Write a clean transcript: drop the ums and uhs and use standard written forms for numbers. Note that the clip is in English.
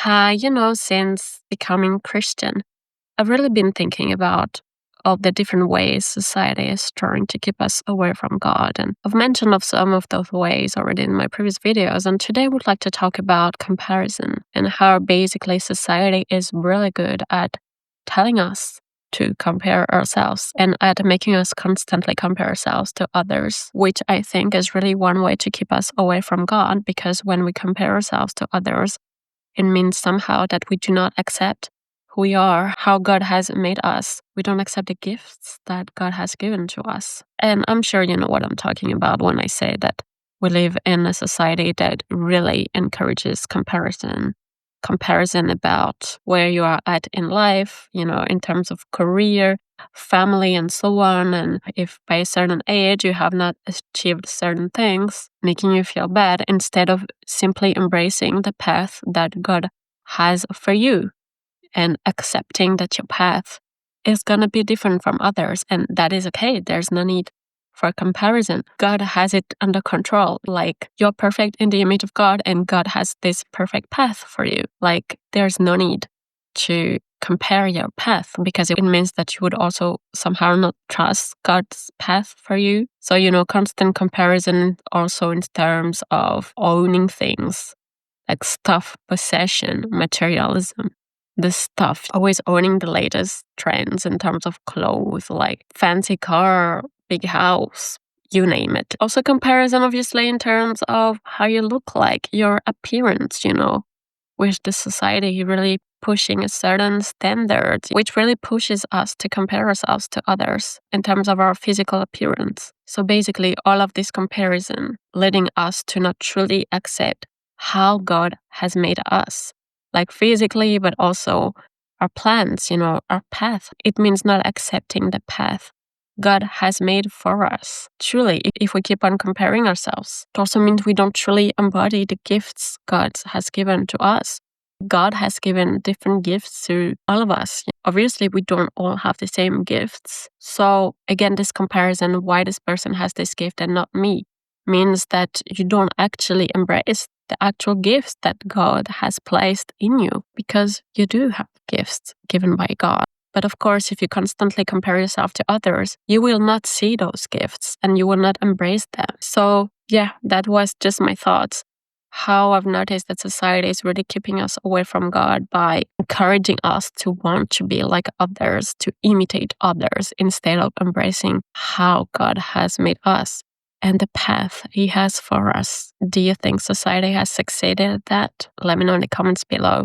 Hi, since becoming Christian, I've really been thinking about all the different ways society is trying to keep us away from God. And I've mentioned of some of those ways already in my previous videos. And today I would like to talk about comparison and how basically society is really good at telling us to compare ourselves and at making us constantly compare ourselves to others, which I think is really one way to keep us away from God, because when we compare ourselves to others, it means somehow that we do not accept who we are, how God has made us. We don't accept the gifts that God has given to us. And I'm sure you know what I'm talking about when I say that we live in a society that really encourages comparison. Comparison about where you are at in life, in terms of career, family, and so on. And if by a certain age you have not achieved certain things, making you feel bad instead of simply embracing the path that God has for you and accepting that your path is going to be different from others. And that is okay. There's no need for comparison. God has it under control. Like, you're perfect in the image of God, and God has this perfect path for you. Like, there's no need to compare your path, because it means that you would also somehow not trust God's path for you. So, constant comparison also in terms of owning things like stuff, possession, materialism. The stuff, always owning the latest trends in terms of clothes, like fancy car, big house, you name it. Also comparison, obviously, in terms of how you look like, your appearance, with the society really pushing a certain standard, which really pushes us to compare ourselves to others in terms of our physical appearance. So basically, all of this comparison leading us to not truly accept how God has made us, like physically, but also our plans, our path. It means not accepting the path God has made for us. Truly, if we keep on comparing ourselves, it also means we don't truly embody the gifts God has given to us. God has given different gifts to all of us. Obviously, we don't all have the same gifts. So again, this comparison, why this person has this gift and not me, means that you don't actually embrace the actual gifts that God has placed in you, because you do have gifts given by God. But of course, if you constantly compare yourself to others, you will not see those gifts and you will not embrace them. So yeah, that was just my thoughts. How I've noticed that society is really keeping us away from God by encouraging us to want to be like others, to imitate others, instead of embracing how God has made us and the path He has for us. Do you think society has succeeded at that? Let me know in the comments below.